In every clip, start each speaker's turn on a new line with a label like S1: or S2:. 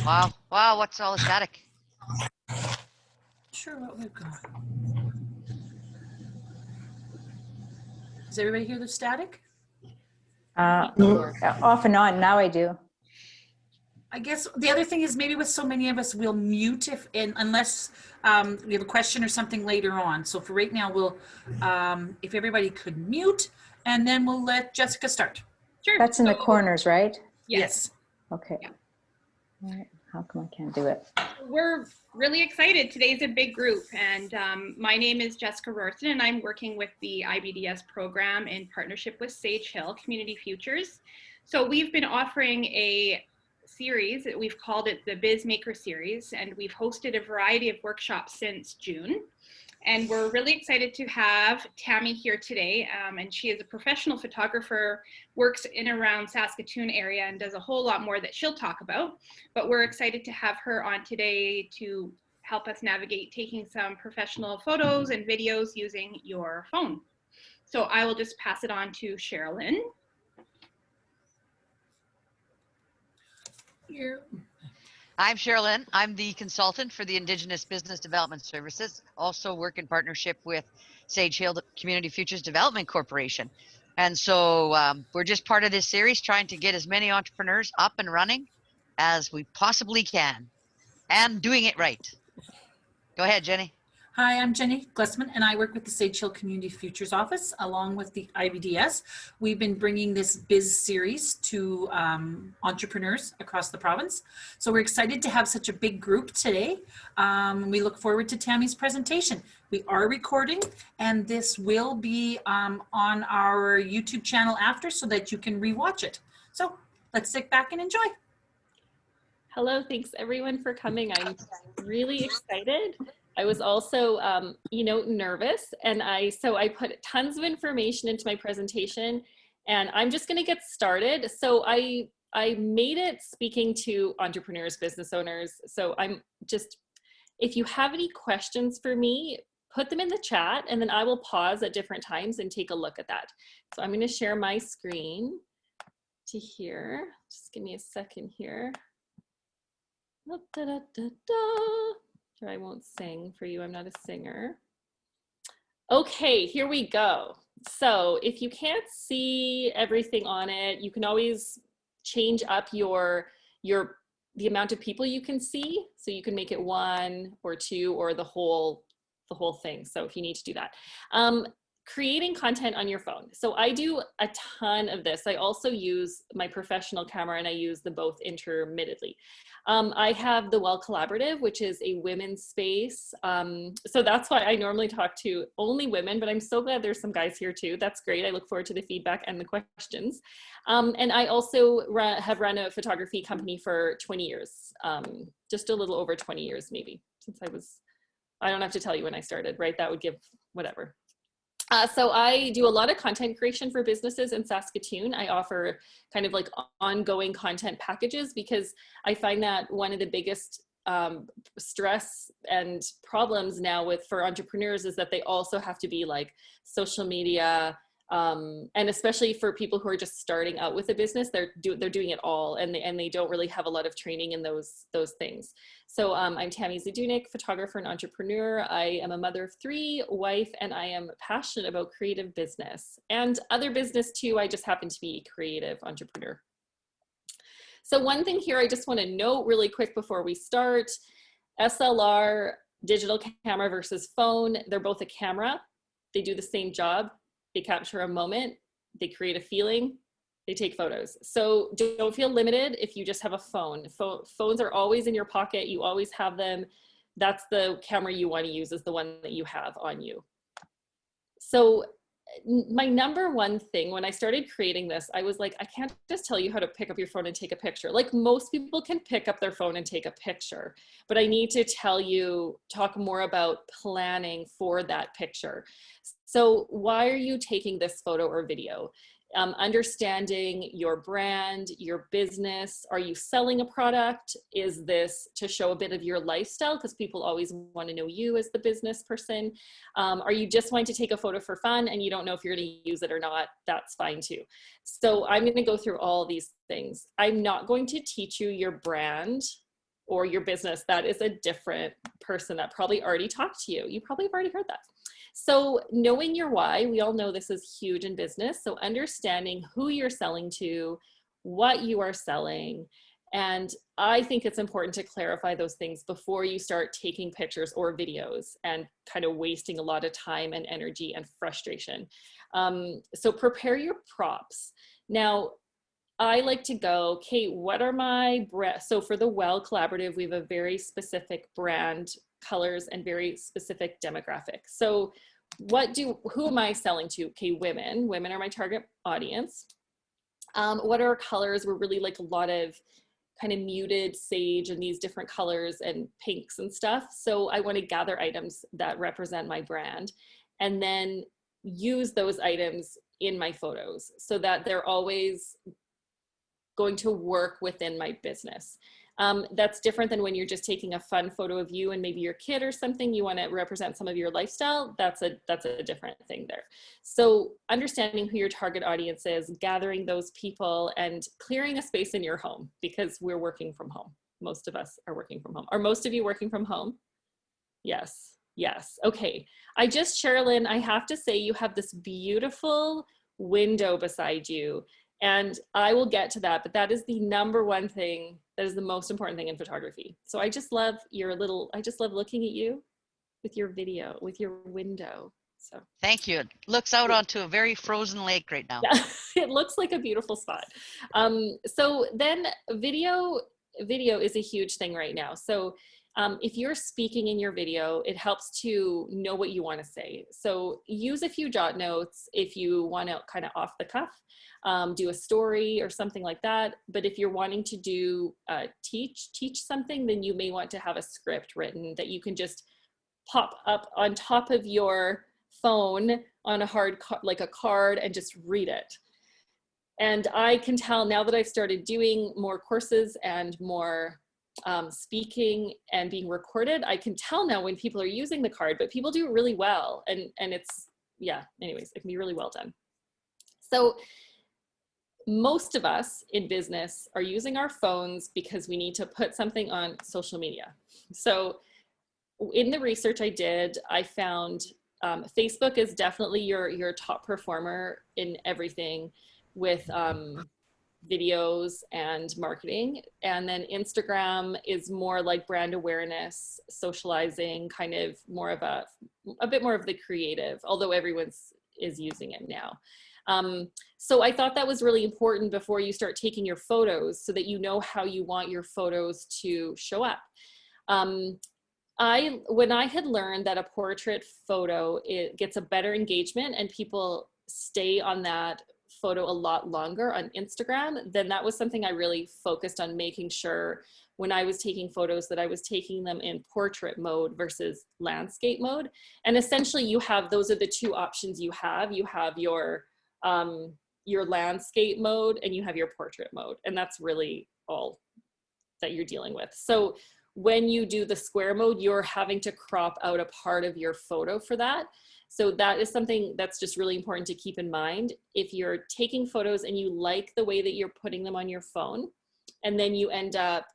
S1: Wow. Wow. What's all the static?
S2: Sure, what we've got. Does everybody hear the static?
S3: Off and on. Now I do.
S2: I guess the other thing is maybe with so many of us, we'll mute unless we have a question or something later on. So for right now, we'll, if everybody could mute, and then we'll let Jessica start.
S4: Sure.
S3: That's in the corners, right?
S2: Yes.
S3: Okay.
S4: Yeah.
S3: All right. How come I can't do it?
S4: We're really excited. Today's a big group, and my name is Jessica Rorson, and I'm working with the IBDS program in partnership with Sage Hill Community Futures. So we've been offering a series, we've called it the Biz Maker series, and we've hosted a variety of workshops since June. And we're really excited to have Tammy here today. And she is a professional photographer, works in and around Saskatoon area, and does a whole lot more that she'll talk about. But we're excited to have her on today to help us navigate taking some professional photos and videos using your phone. So I will just pass it on to Sherilyn.
S2: Here.
S1: I'm Sherilyn. I'm the consultant for the Indigenous Business Development Services. Also work in partnership with Sage Hill Community Futures Development Corporation. And so we're just part of this series trying to get as many entrepreneurs up and running as we possibly can and doing it right. Go ahead, Jenny.
S2: Hi, I'm Jenny Glessman, and I work with the Sage Hill Community Futures Office along with the IBDS. We've been bringing this Biz series to entrepreneurs across the province. So we're excited to have such a big group today. We look forward to Tammy's presentation. We are recording, and this will be on our YouTube channel after so that you can rewatch it. So let's sit back and enjoy.
S5: Hello, thanks everyone for coming. I'm really excited. I was also, nervous, and so I put tons of information into my presentation, and I'm just going to get started. So I made it speaking to entrepreneurs, business owners. So if you have any questions for me, put them in the chat, and then I will pause at different times and take a look at that. So I'm going to share my screen to here. Just give me a second here. Da, da, da, da. I won't sing for you, I'm not a singer. Okay, here we go. So if you can't see everything on it, you can always change up the amount of people you can see. So you can make it 1 or 2 or the whole thing. So if you need to do that. Creating content on your phone. So I do a ton of this. I also use my professional camera, and I use them both intermittently. I have the Well Collaborative, which is a women's space. So that's why I normally talk to only women, but I'm so glad there's some guys here too. That's great. I look forward to the feedback and the questions. And I also have run a photography company for 20 years, just a little over 20 years maybe, since I don't have to tell you when I started, right? That would give whatever. So I do a lot of content creation for businesses in Saskatoon. I offer kind of like ongoing content packages because I find that one of the biggest stress and problems now for entrepreneurs is that they also have to be like social media, and especially for people who are just starting out with a business, they're doing it all, and they don't really have a lot of training in those things. So I'm Tammy Zdunich, photographer and entrepreneur. I am a mother of 3, wife, and I am passionate about creative business and other business too. I just happen to be a creative entrepreneur. So one thing here I just want to note really quick before we start, SLR, digital camera versus phone, they're both a camera. They do the same job. They capture a moment, they create a feeling, they take photos. So don't feel limited if you just have a phone. Phones are always in your pocket, you always have them. That's the camera you want to use, is the one that you have on you. So my number one thing when I started creating this, I was like, I can't just tell you how to pick up your phone and take a picture. Like most people can pick up their phone and take a picture, but I need to talk more about planning for that picture. So why are you taking this photo or video? Understanding your brand, your business. Are you selling a product? Is this to show a bit of your lifestyle? Because people always want to know you as the business person. Are you just wanting to take a photo for fun and you don't know if you're going to use it or not? That's fine too. So I'm going to go through all these things. I'm not going to teach you your brand or your business, that is a different person that probably already talked to you. You probably have already heard that. So knowing your why, we all know this is huge in business. So understanding who you're selling to, what you are selling. And I think it's important to clarify those things before you start taking pictures or videos and kind of wasting a lot of time and energy and frustration. So prepare your props. Now, I like to go, okay, what are my so for the Well Collaborative, we have a very specific brand colors and very specific demographics. So who am I selling to? Okay, women are my target audience. What are our colors? We're really like a lot of kind of muted sage and these different colors and pinks and stuff. So I want to gather items that represent my brand and then use those items in my photos so that they're always going to work within my business. That's different than when you're just taking a fun photo of you and maybe your kid or something, you want to represent some of your lifestyle. That's a different thing there. So understanding who your target audience is, gathering those people and clearing a space in your home, because we're working from home. Most of us are working from home. Are most of you working from home? Yes. Yes. Okay. Sherilyn, I have to say you have this beautiful window beside you. And I will get to that, but that is the number one thing, that is the most important thing in photography. So I just love looking at you with your video, with your window. So
S1: Thank you. It looks out onto a very frozen lake right now.
S5: yeah, it looks like a beautiful spot. So then video is a huge thing right now. So if you're speaking in your video, it helps to know what you want to say. So use a few jot notes if you want to kind of off the cuff, do a story or something like that. But if you're wanting to do teach something, then you may want to have a script written that you can just pop up on top of your phone on a like a card and just read it. And I can tell now that I've started doing more courses and more speaking and being recorded, I can tell now when people are using the card, but people do it really well. And it's, yeah, anyways, it can be really well done. So most of us in business are using our phones because we need to put something on social media. So in the research I did, I found Facebook is definitely your top performer in everything with videos and marketing. And then Instagram is more like brand awareness, socializing, kind of more of a bit more of the creative, although everyone's is using it now. So I thought that was really important before you start taking your photos so that you know how you want your photos to show up. When I had learned that a portrait photo, it gets a better engagement and people stay on that photo a lot longer on Instagram, then that was something I really focused on making sure when I was taking photos that I was taking them in portrait mode versus landscape mode. And essentially you have, those are the two options you have. You have your landscape mode and you have your portrait mode. And that's really all that you're dealing with. So when you do the square mode, you're having to crop out a part of your photo for that. So that is something that's just really important to keep in mind. If you're taking photos and you like the way that you're putting them on your phone, and then you end up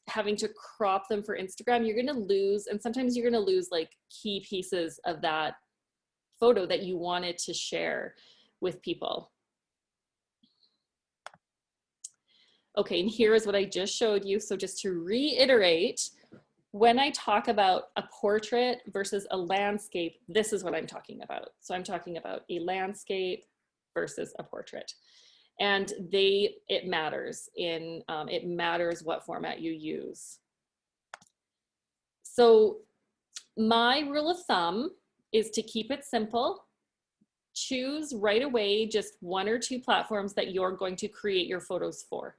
S5: having to crop them for Instagram, you're gonna lose, and sometimes you're gonna lose like key pieces of that photo that you wanted to share with people. Okay, and here is what I just showed you. So just to reiterate, when I talk about a portrait versus a landscape, this is what I'm talking about. So I'm talking about a landscape versus a portrait. And it matters it matters what format you use. So my rule of thumb is to keep it simple. Choose right away just one or two platforms that you're going to create your photos for.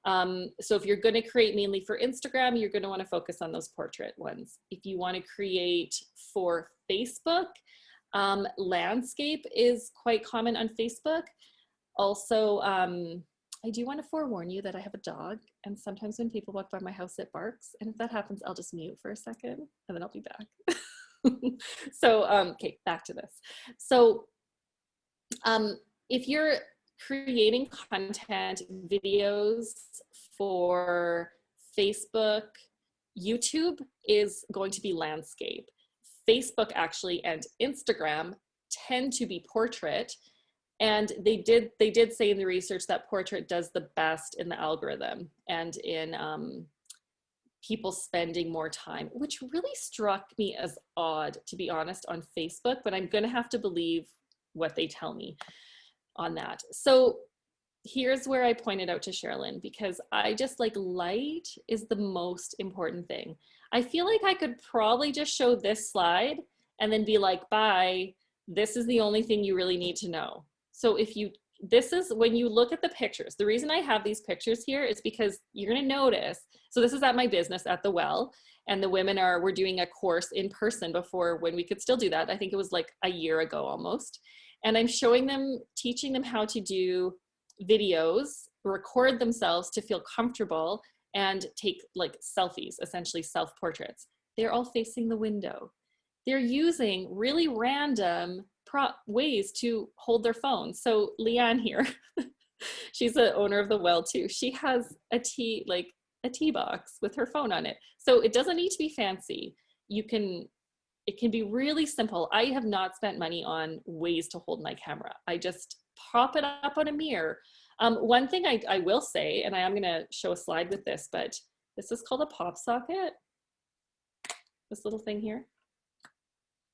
S5: So if you're going to create mainly for Instagram, you're going to want to focus on those portrait ones. If you want to create for Facebook, landscape is quite common on Facebook. Also, I do want to forewarn you that I have a dog, and sometimes when people walk by my house, it barks. And if that happens, I'll just mute for a second and then I'll be back. So, okay, back to this. So, if you're creating content, videos for Facebook, YouTube is going to be landscape. Facebook actually and Instagram tend to be portrait. And they did say in the research that portrait does the best in the algorithm and in people spending more time, which really struck me as odd, to be honest, on Facebook, but I'm gonna have to believe what they tell me on that. So here's where I pointed out to Sherilyn, because I just like light is the most important thing. I feel like I could probably just show this slide and then be like, bye, this is the only thing you really need to know. So this is when you look at the pictures, the reason I have these pictures here is because you're gonna notice, so this is at my business at the Well, and the women we're doing a course in person before when we could still do that. I think it was like a year ago almost. And I'm showing them, teaching them how to do videos, record themselves to feel comfortable and take like selfies, essentially self-portraits. They're all facing the window. They're using really random ways to hold their phone. So Leanne here, she's the owner of the Well too. She has a tea box with her phone on it. So it doesn't need to be fancy. It can be really simple. I have not spent money on ways to hold my camera. I just prop it up on a mirror. One thing I will say, and I am gonna show a slide with this, but this is called a pop socket, this little thing here.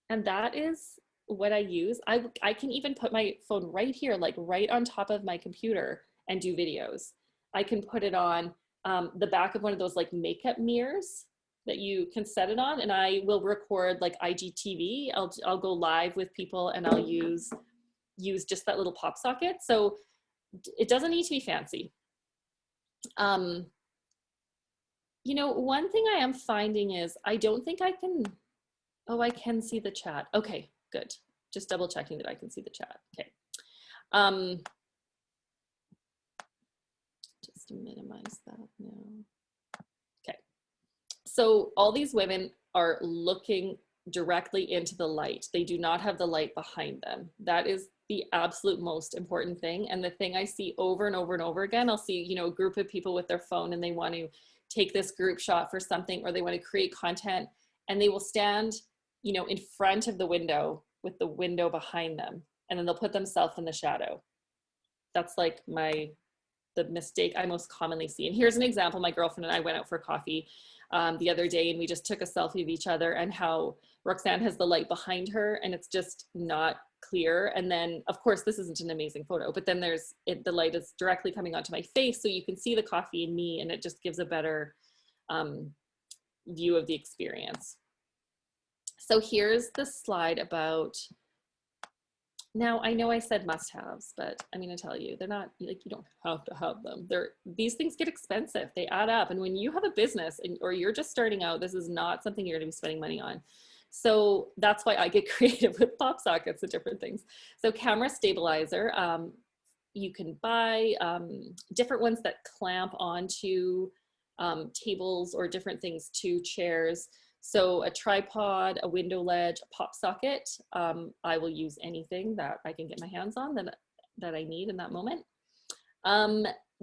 S5: And that is what I use. I can even put my phone right here, like right on top of my computer and do videos. I can put it on the back of one of those like makeup mirrors that you can set it on, and I will record like IGTV. I'll go live with people and I'll use just that little pop socket. So it doesn't need to be fancy. You know, one thing I am finding is I don't think I can, oh, I can see the chat. Okay, good. Just double checking that I can see the chat. Okay. Just minimize that now. Okay. So all these women are looking directly into the light. They do not have the light behind them. That is the absolute most important thing. And the thing I see over and over and over again, I'll see, you know, a group of people with their phone and they want to take this group shot for something, or they want to create content, and they will stand, you know, in front of the window with the window behind them, and then they'll put themselves in the shadow. That's like the mistake I most commonly see. And here's an example. My girlfriend and I went out for coffee the other day, and we just took a selfie of each other, and how Roxanne has the light behind her and it's just not clear. And then of course this isn't an amazing photo, but then the light is directly coming onto my face, so you can see the coffee and me, and it just gives a better view of the experience. So here's the slide about, now I know I said must-haves, but I'm going to tell you, they're not, like, you don't have to have them. These things get expensive, they add up. And when you have a business or you're just starting out, this is not something you're going to be spending money on. So that's why I get creative with pop sockets and different things. So camera stabilizer, you can buy different ones that clamp onto tables or different things to chairs. So a tripod, a window ledge, a pop socket. I will use anything that I can get my hands on that I need in that moment.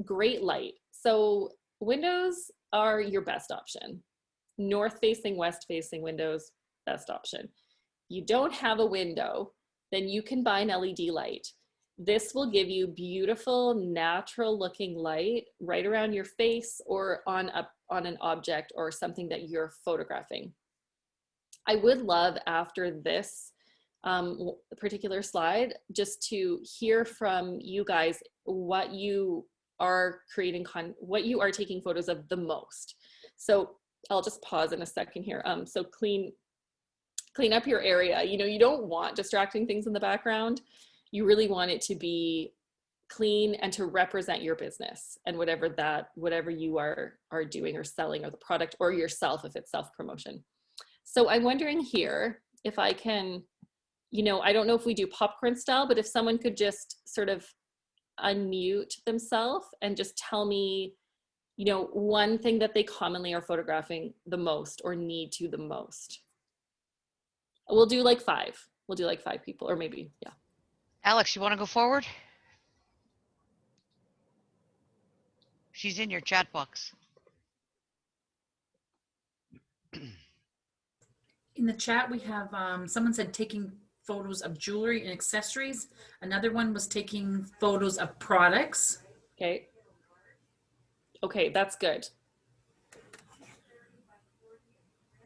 S5: Great light. So windows are your best option. North facing, west facing windows, best option. You don't have a window, then you can buy an LED light. This will give you beautiful, natural looking light right around your face or on an object or something that you're photographing. I would love, after this particular slide, just to hear from you guys what you are creating, what you are taking photos of the most. So I'll just pause in a second here. So clean up your area. You know, you don't want distracting things in the background. You really want it to be clean and to represent your business and whatever you are doing or selling, or the product, or yourself if it's self-promotion. So I'm wondering here if I can, you know, I don't know if we do popcorn style, but if someone could just sort of unmute themselves and just tell me, you know, one thing that they commonly are photographing the most or need to the most. We'll do like 5. We'll do like 5 people, or maybe, yeah.
S1: Alex, you want to go forward? She's in your chat box.
S2: In the chat, we have someone said taking photos of jewelry and accessories. Another one was taking photos of products.
S5: Okay. Okay, that's good.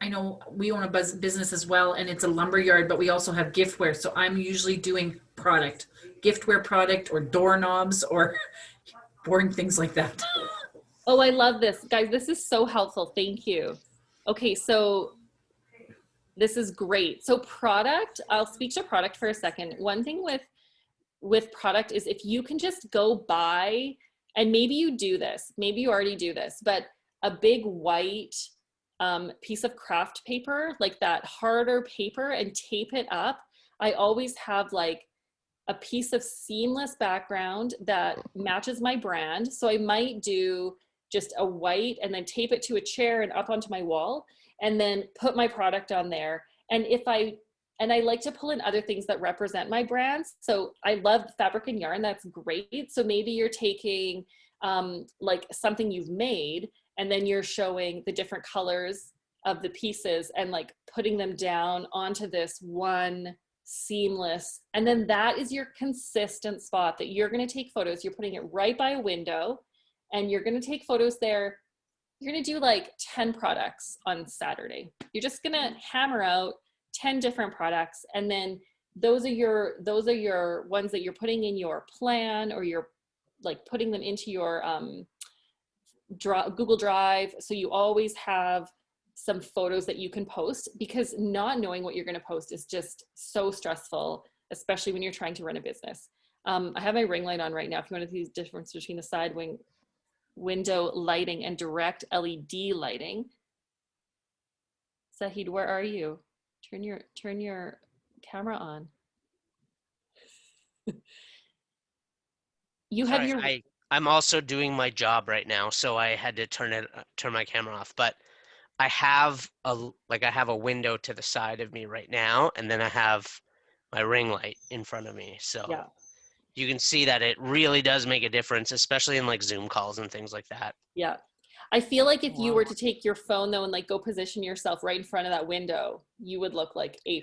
S2: I know we own a business as well, and it's a lumber yard, but we also have giftware. So I'm usually doing product, giftware product, or doorknobs, or boring things like that.
S5: Oh, I love this. Guys, this is so helpful. Thank you. Okay, so this is great. So product, I'll speak to product for a second. One thing with product is if you can just go buy, and maybe you do this, maybe you already do this, but a big white piece of craft paper, like that harder paper, and tape it up. I always have like a piece of seamless background that matches my brand. So I might do just a white and then tape it to a chair and up onto my wall, and then put my product on there. And I like to pull in other things that represent my brands. So I love fabric and yarn, that's great. So maybe you're taking like something you've made, and then you're showing the different colors of the pieces and like putting them down onto this one seamless. And then that is your consistent spot that you're going to take photos. You're putting it right by a window, and you're going to take photos there. You're going to do like 10 products on Saturday. You're just going to hammer out 10 different products. And then those are your ones that you're putting in your plan, or you're like putting them into your Google Drive. So you always have some photos that you can post, because not knowing what you're going to post is just so stressful, especially when you're trying to run a business. I have my ring light on right now. If you want to see the difference between the side window lighting and direct LED lighting. Zahid, where are you? Turn your camera on. You have your.
S6: I'm also doing my job right now, so I had to turn my camera off. But I have a window to the side of me right now, and then I have my ring light in front of me. So
S5: Yeah.
S6: you can see that it really does make a difference, especially in like Zoom calls and things like that.
S5: Yeah. I feel like if you were to take your phone though and like go position yourself right in front of that window, you would look like A+.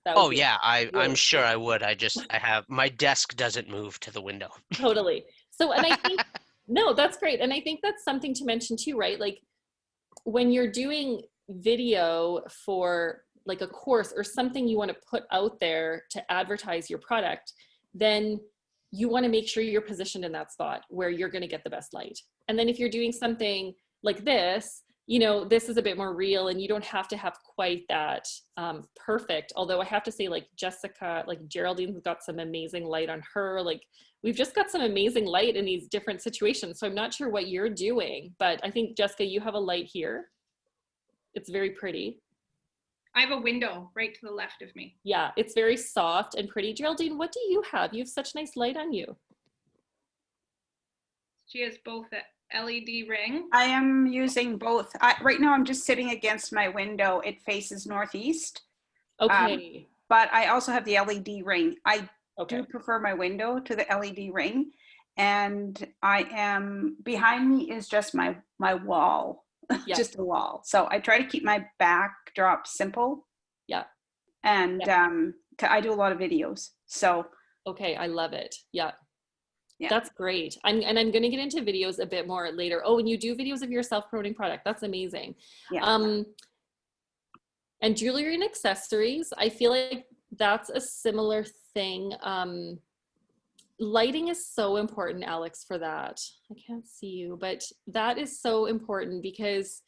S6: Oh yeah, I'm
S5: really
S6: sure I would. I have my desk doesn't move to the window.
S5: Totally. So, and I think, no, that's great. And I think that's something to mention too, right? Like when you're doing video for like a course or something you want to put out there to advertise your product, then you want to make sure you're positioned in that spot where you're going to get the best light. And then if you're doing something like this, you know, this is a bit more real, and you don't have to have quite that perfect. Although I have to say, like Jessica, like Geraldine's got some amazing light on her. Like we've just got some amazing light in these different situations. So I'm not sure what you're doing, but I think Jessica, you have a light here. It's very pretty.
S4: I have a window right to the left of me.
S5: Yeah, it's very soft and pretty. Geraldine, what do you have? You have such nice light on you.
S4: She has both a LED ring.
S7: I am using both. Right now I'm just sitting against my window. It faces northeast.
S5: Okay.
S7: But I also have the LED ring. I
S5: Okay.
S7: do prefer my window to the LED ring. And I am, behind me is just my wall,
S5: Yeah.
S7: just a wall. So I try to keep my backdrop simple.
S5: Yeah.
S7: And I do a lot of videos. So.
S5: Okay, I love it. Yeah.
S7: Yeah.
S5: That's great. I'm going to get into videos a bit more later. Oh, and you do videos of yourself promoting product. That's amazing.
S7: Yeah.
S5: And jewelry and accessories, I feel like that's a similar thing. Lighting is so important, Alex, for that. I can't see you, but that is so important, because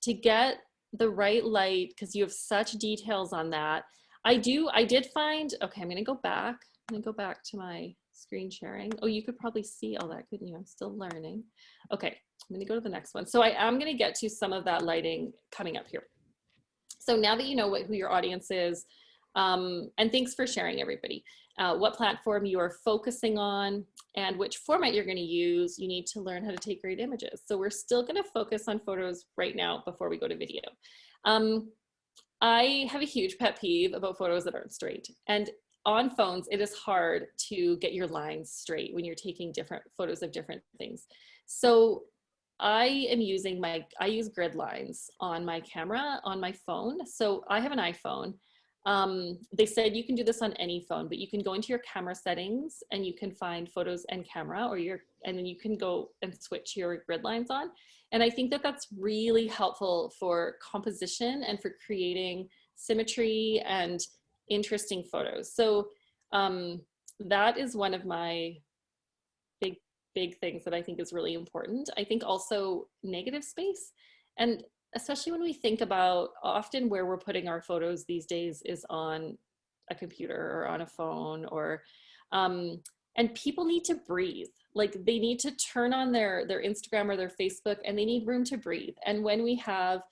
S5: to get the right light, because you have such details on that. I did find, okay, I'm going to go back. I'm going to go back to my screen sharing. Oh, you could probably see all that, couldn't you? I'm still learning. Okay, I'm going to go to the next one. So I am going to get to some of that lighting coming up here. So now that you know who your audience is, and thanks for sharing, everybody, what platform you are focusing on and which format you're going to use, you need to learn how to take great images. So we're still going to focus on photos right now before we go to video. I have a huge pet peeve about photos that aren't straight. And on phones, it is hard to get your lines straight when you're taking different photos of different things. So I am using I use grid lines on my camera on my phone. So I have an iPhone. They said you can do this on any phone, but you can go into your camera settings and you can find photos and camera, and then you can go and switch your grid lines on. And I think that that's really helpful for composition and for creating symmetry and interesting photos. So that is one of my big things that I think is really important. I think also negative space, and especially when we think about often where we're putting our photos these days is on a computer or on a phone, or and people need to breathe. Like they need to turn on their Instagram or their Facebook, and they need room to breathe. And when we have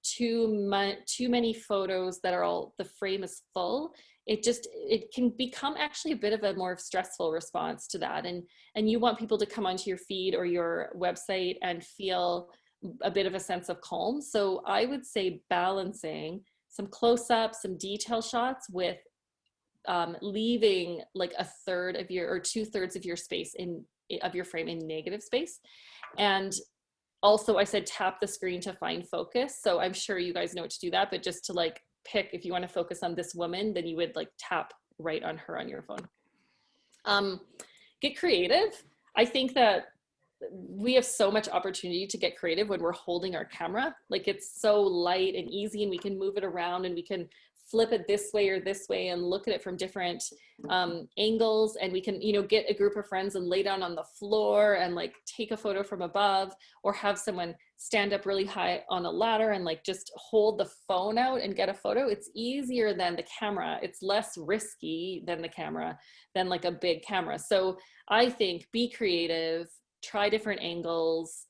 S5: too many photos that are all, the frame is full, it can become actually a bit of a more stressful response to that. And you want people to come onto your feed or your website and feel a bit of a sense of calm. So I would say balancing some close-ups, some detail shots with leaving like a third of your, or 2/3 of your space of your frame in negative space. And also I said tap the screen to find focus. So I'm sure you guys know to do that, but just to like pick, if you want to focus on this woman, then you would like tap right on her on your phone. Get creative. I think that we have so much opportunity to get creative when we're holding our camera. Like it's so light and easy, and we can move it around, and we can flip it this way or this way and look at it from different angles. And we can, you know, get a group of friends and lay down on the floor and like take a photo from above, or have someone stand up really high on a ladder and like just hold the phone out and get a photo. It's easier than the camera. It's less risky than the camera, than like a big camera. So I think be creative, try different angles,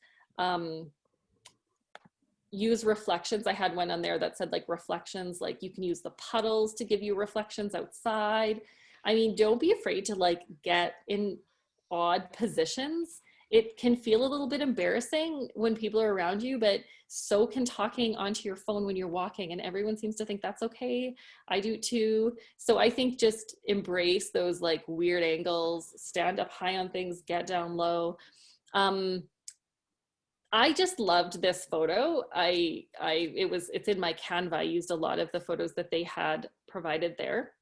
S5: use reflections. I had one on there that said like reflections, like you can use the puddles to give you reflections outside. I mean, don't be afraid to like get in odd positions. It can feel a little bit embarrassing when people are around you, but so can talking onto your phone when you're walking, and everyone seems to think that's okay. I do too. So I think just embrace those like weird angles, stand up high on things, get down low. I just loved this photo. It's in my Canva. I used a lot of the photos that they had provided there.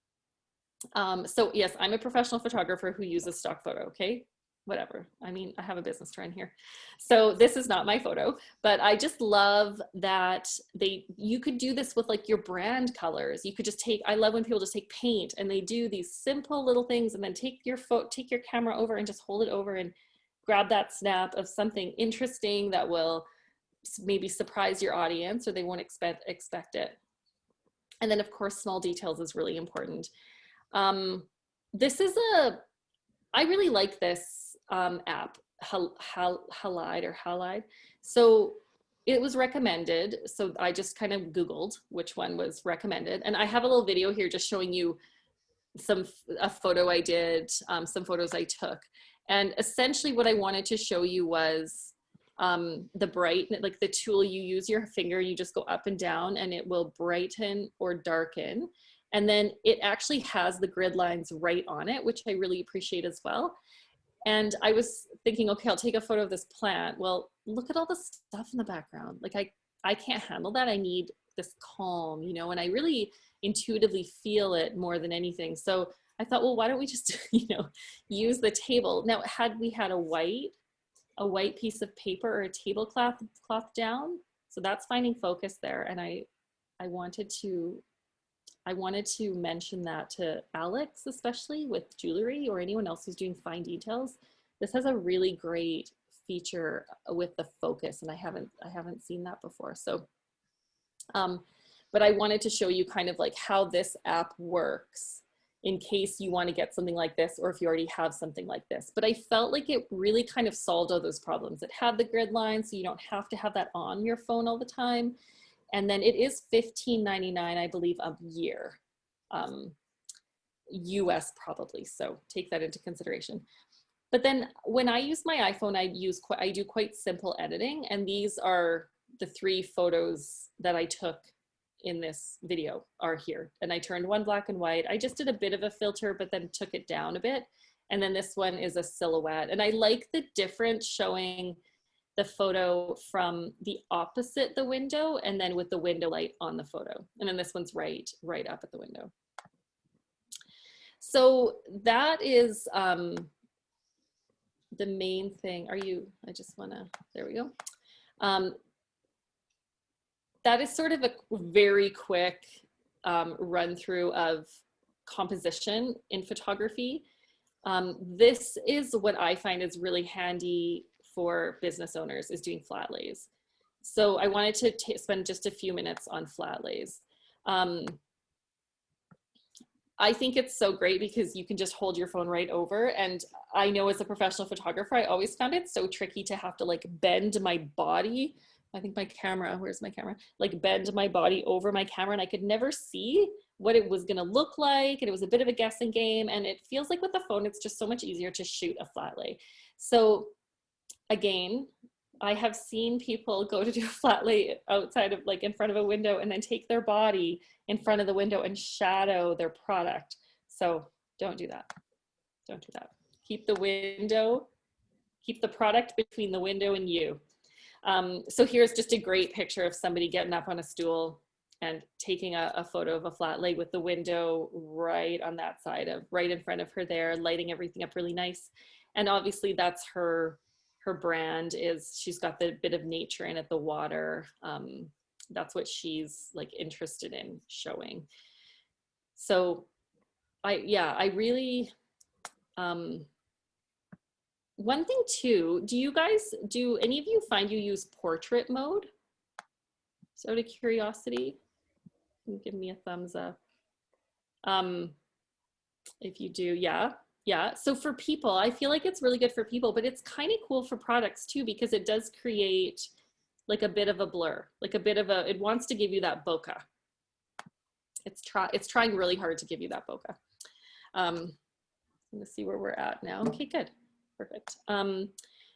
S5: So yes, I'm a professional photographer who uses stock photo, okay? Whatever. I mean, I have a business to run here. So this is not my photo, but I just love that you could do this with like your brand colors. You could just I love when people just take paint and they do these simple little things, and then take your camera over and just hold it over and grab that snap of something interesting that will maybe surprise your audience, or they won't expect it. And then of course, small details is really important. I really like this app, Halide. So it was recommended. So I just kind of Googled which one was recommended. And I have a little video here just showing you a photo I did, some photos I took. And essentially what I wanted to show you was the brighten, like the tool, you use your finger, you just go up and down and it will brighten or darken. And then it actually has the grid lines right on it, which I really appreciate as well. And I was thinking, okay, I'll take a photo of this plant. Well, look at all the stuff in the background. Like I can't handle that. I need this calm, you know, and I really intuitively feel it more than anything. So I thought, well, why don't we just, you know, use the table? Now, had we had a white piece of paper or a tablecloth down, so that's finding focus there. And I wanted to mention that to Alex, especially with jewelry, or anyone else who's doing fine details. This has a really great feature with the focus, and I haven't seen that before. So, but I wanted to show you kind of like how this app works in case you want to get something like this, or if you already have something like this. But I felt like it really kind of solved all those problems. It had the grid line, so you don't have to have that on your phone all the time. And then it is $15.99, I believe, a year, US probably. So take that into consideration. But then when I use my iPhone, I do quite simple editing. And these are the 3 photos that I took in this video are here. And I turned one black and white. I just did a bit of a filter, but then took it down a bit. And then this one is a silhouette. And I like the difference showing the photo from the opposite the window, and then with the window light on the photo. And then this one's right up at the window. So that is the main thing. I just wanna, there we go. That is sort of a very quick run through of composition in photography. This is what I find is really handy for business owners, is doing flat lays. So I wanted to spend just a few minutes on flat lays. I think it's so great because you can just hold your phone right over. And I know as a professional photographer, I always found it so tricky to have to like bend my body. I think my camera, where's my camera? Like bend my body over my camera, and I could never see what it was gonna look like. And it was a bit of a guessing game. And it feels like with the phone, it's just so much easier to shoot a flat lay. So again, I have seen people go to do a flat lay outside of, like, in front of a window, and then take their body in front of the window and shadow their product. So don't do that. Don't do that. Keep the window, keep the product between the window and you. So here's just a great picture of somebody getting up on a stool and taking a photo of a flat lay with the window right on that side of, right in front of her there, lighting everything up really nice. And obviously that's her brand, is she's got the bit of nature in it, the water. That's what she's like interested in showing. So I really, one thing too, do any of you find you use portrait mode? So out of curiosity, give me a thumbs up. If you do, yeah. So for people, I feel like it's really good for people, but it's kind of cool for products too, because it does create like a bit of a blur, like a bit of a, it wants to give you that bokeh. It's trying really hard to give you that bokeh. Let's see where we're at now. Okay, good, perfect.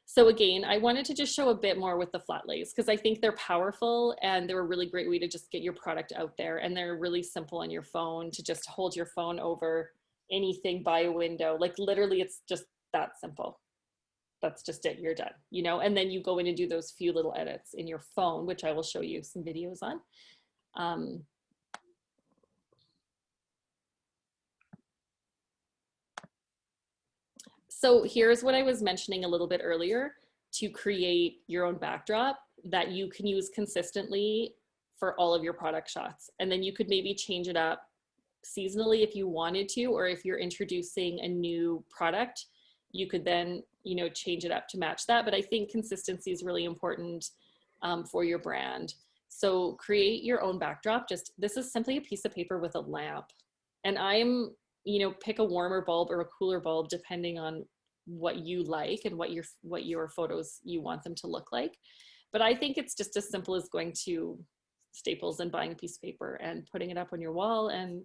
S5: So again, I wanted to just show a bit more with the flat lays, because I think they're powerful and they're a really great way to just get your product out there. And they're really simple on your phone, to just hold your phone over anything by a window. Like literally, it's just that simple. That's just it, you're done, you know? And then you go in and do those few little edits in your phone, which I will show you some videos on. So here's what I was mentioning a little bit earlier, to create your own backdrop that you can use consistently for all of your product shots. And then you could maybe change it up seasonally if you wanted to, or if you're introducing a new product, you could then, you know, change it up to match that. But I think consistency is really important for your brand. So create your own backdrop. This is simply a piece of paper with a lamp. And you know, pick a warmer bulb or a cooler bulb, depending on what you like and what your photos you want them to look like. But I think it's just as simple as going to Staples and buying a piece of paper and putting it up on your wall and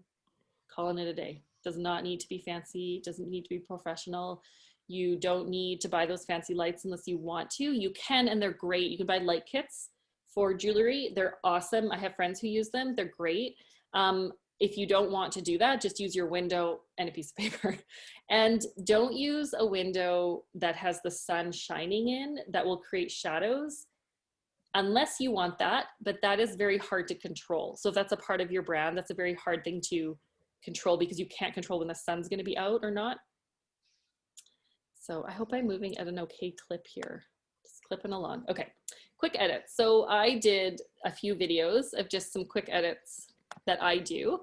S5: calling it a day. Does not need to be fancy, doesn't need to be professional. You don't need to buy those fancy lights unless you want to. You can, and they're great. You can buy light kits for jewelry. They're awesome. I have friends who use them. They're great. If you don't want to do that, just use your window and a piece of paper. And don't use a window that has the sun shining in, that will create shadows, unless you want that, but that is very hard to control. So if that's a part of your brand, that's a very hard thing to control, because you can't control when the sun's gonna be out or not. So I hope I'm moving at an okay clip here. Just clipping along. Okay, quick edits. So I did a few videos of just some quick edits that I do.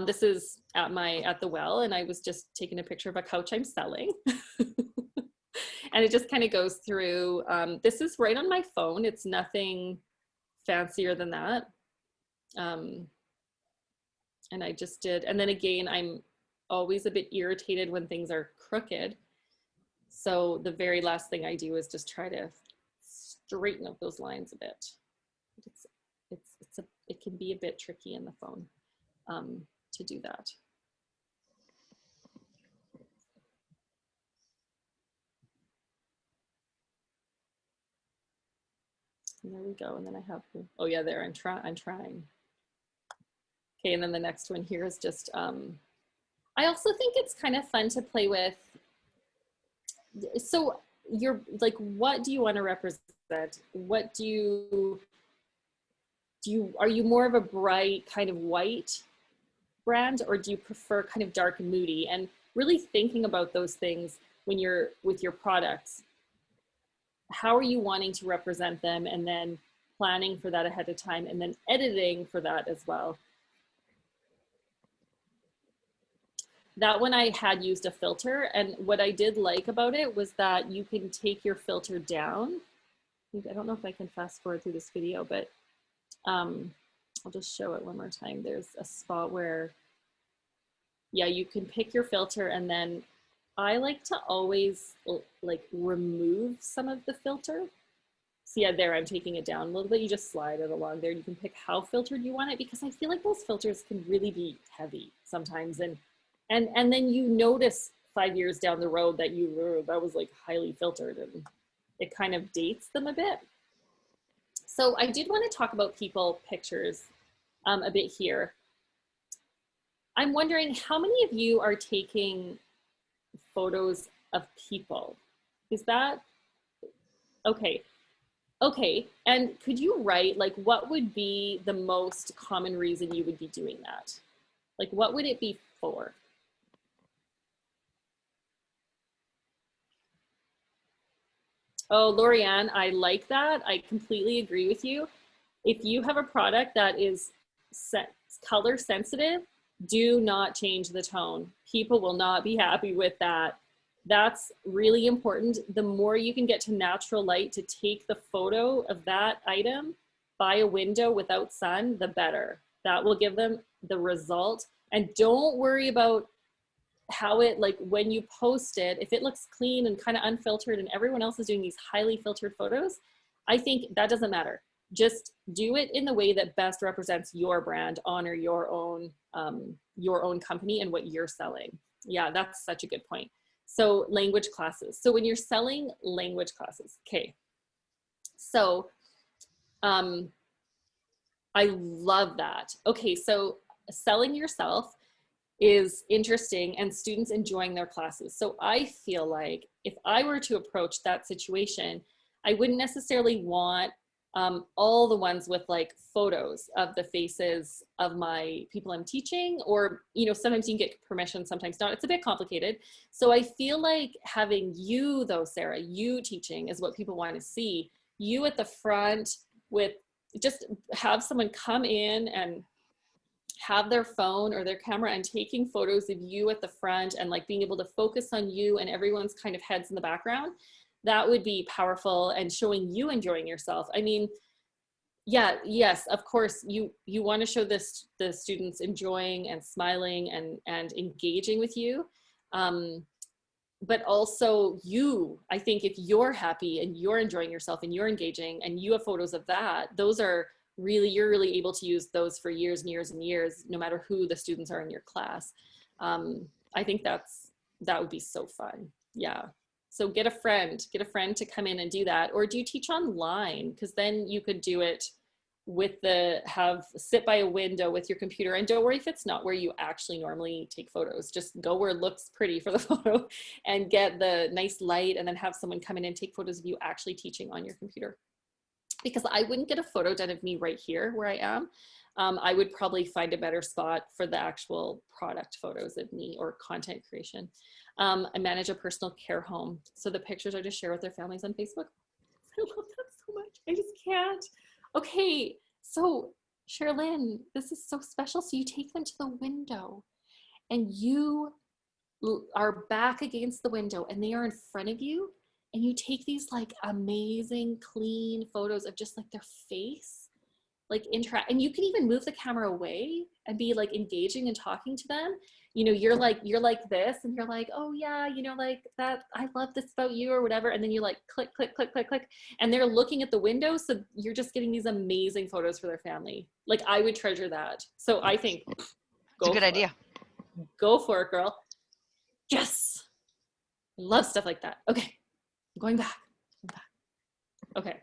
S5: This is at the well, and I was just taking a picture of a couch I'm selling. And it just kind of goes through, this is right on my phone. It's nothing fancier than that. And I just did, and then again, I'm always a bit irritated when things are crooked. So the very last thing I do is just try to straighten up those lines a bit. It can be a bit tricky in the phone to do that. And there we go. And then I have, oh yeah, there, I'm trying. Okay, and then the next one here is just, I also think it's kind of fun to play with. So you're like, what do you want to represent? represent? What are you more of a bright kind of white brand, or do you prefer kind of dark and moody? And really thinking about those things when you're with your products. How are you wanting to represent them, and then planning for that ahead of time, and then editing for that as well. That one I had used a filter, and what I did like about it was that you can take your filter down. I don't know if I can fast forward through this video, but I'll just show it one more time. There's a spot where, yeah, you can pick your filter, and then I like to always like remove some of the filter. So yeah, there, I'm taking it down a little bit. You just slide it along there. You can pick how filtered you want it, because I feel like those filters can really be heavy sometimes. And then you notice 5 years down the road that that was like highly filtered, and it kind of dates them a bit. So I did want to talk about people pictures a bit here. I'm wondering how many of you are taking photos of people? Is that okay? Okay, and could you write, like, what would be the most common reason you would be doing that? Like, what would it be for? Oh, Lorianne, I like that. I completely agree with you. If you have a product that is color sensitive, do not change the tone. People will not be happy with that. That's really important. The more you can get to natural light to take the photo of that item by a window without sun, the better. That will give them the result. And don't worry about how it, like when you post it, if it looks clean and kind of unfiltered and everyone else is doing these highly filtered photos, I think that doesn't matter. Just do it in the way that best represents your brand, honor your own company and what you're selling. Yeah, that's such a good point. So language classes. So when you're selling language classes, okay. So I love that. Okay, so selling yourself is interesting and students enjoying their classes. So I feel like if I were to approach that situation, I wouldn't necessarily want all the ones with like photos of the faces of my people I'm teaching, or, you know, sometimes you can get permission, sometimes not. It's a bit complicated. So I feel like having you though, Sarah, you teaching is what people want to see. You at the front with, just have someone come in and have their phone or their camera and taking photos of you at the front, and like being able to focus on you and everyone's kind of heads in the background. That would be powerful, and showing you enjoying yourself. I mean, yeah, yes, of course, you want to show this, the students enjoying and smiling and engaging with you. But also you, I think if you're happy and you're enjoying yourself and you're engaging and you have photos of that, those are really, you're really able to use those for years and years and years, no matter who the students are in your class. I think that would be so fun. Yeah. So get a friend to come in and do that. Or do you teach online? Because then you could do it with sit by a window with your computer, and don't worry if it's not where you actually normally take photos. Just go where it looks pretty for the photo and get the nice light, and then have someone come in and take photos of you actually teaching on your computer. Because I wouldn't get a photo done of me right here where I am. I would probably find a better spot for the actual product photos of me or content creation. I manage a personal care home. So the pictures are to share with their families on Facebook. I love that so much. I just can't. Okay, so Sherilyn, this is so special. So you take them to the window and you are back against the window and they are in front of you, and you take these like amazing clean photos of just like their face, like interact, and you can even move the camera away and be like engaging and talking to them. You know, you're like this, and you're like, oh yeah, you know, like that, I love this about you or whatever. And then you like click, click, click, click, click. And they're looking at the window. So you're just getting these amazing photos for their family. Like I would treasure that. So I think
S1: It's a good idea.
S5: Go for it, girl. Yes. I love stuff like that. Okay. I'm going back. Okay.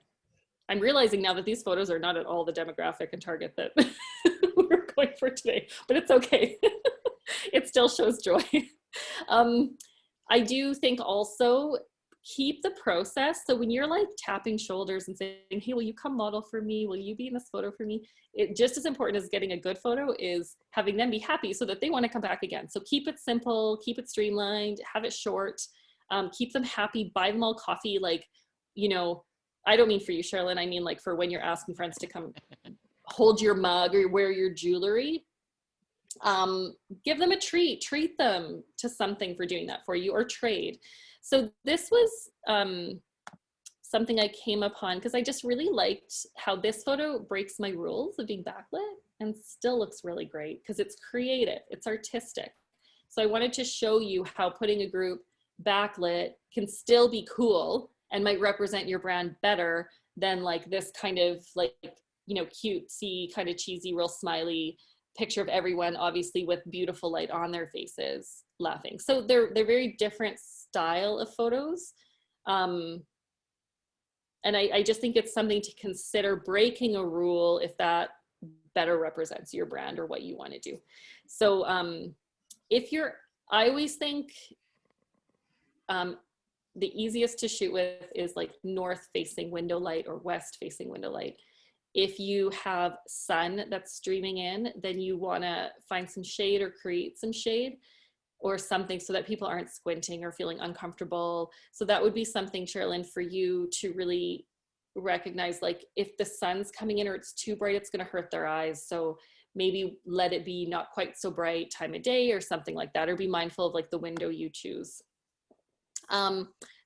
S5: I'm realizing now that these photos are not at all the demographic and target that we're going for today, but it's okay. It still shows joy. I do think also keep the process. So when you're like tapping shoulders and saying, hey, will you come model for me? Will you be in this photo for me? It just as important as getting a good photo is having them be happy so that they want to come back again. So keep it simple, keep it streamlined, have it short, keep them happy, buy them all coffee. Like, you know, I don't mean for you, Sherilyn, I mean like for when you're asking friends to come hold your mug or wear your jewelry. Give them a treat them to something for doing that for you, or trade. So this was something I came upon because I just really liked how this photo breaks my rules of being backlit and still looks really great because it's creative, it's artistic. So I wanted to show you how putting a group backlit can still be cool and might represent your brand better than like this kind of like, you know, cutesy, kind of cheesy, real smiley picture of everyone, obviously with beautiful light on their faces laughing. So they're very different style of photos. And I just think it's something to consider, breaking a rule if that better represents your brand or what you want to do. So I always think the easiest to shoot with is like north facing window light or west facing window light. If you have sun that's streaming in, then you want to find some shade or create some shade or something so that people aren't squinting or feeling uncomfortable. So that would be something, Sherilyn, for you to really recognize, like if the sun's coming in or it's too bright, it's going to hurt their eyes. So maybe let it be not quite so bright time of day or something like that, or be mindful of like the window you choose.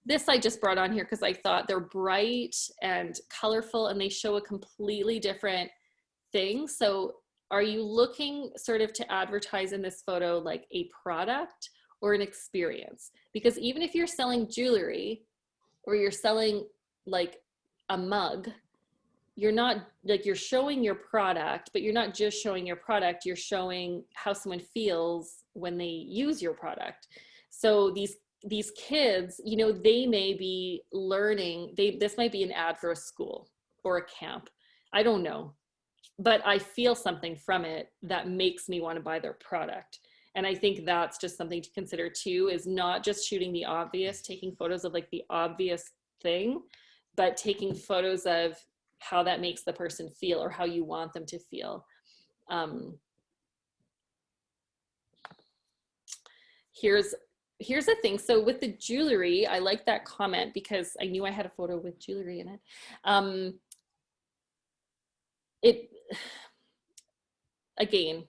S5: This I just brought on here because I thought they're bright and colorful and they show a completely different thing. So are you looking sort of to advertise in this photo like a product or an experience? Because even if you're selling jewelry or you're selling like a mug, you're not like, you're showing your product, but you're not just showing your product, you're showing how someone feels when they use your product. So these kids, you know, they may be learning, this might be an ad for a school or a camp. I don't know, but I feel something from it that makes me want to buy their product. And I think that's just something to consider too, is not just shooting the obvious, taking photos of like the obvious thing, but taking photos of how that makes the person feel or how you want them to feel. Here's the thing. So with the jewelry, I like that comment because I knew I had a photo with jewelry in it. Again,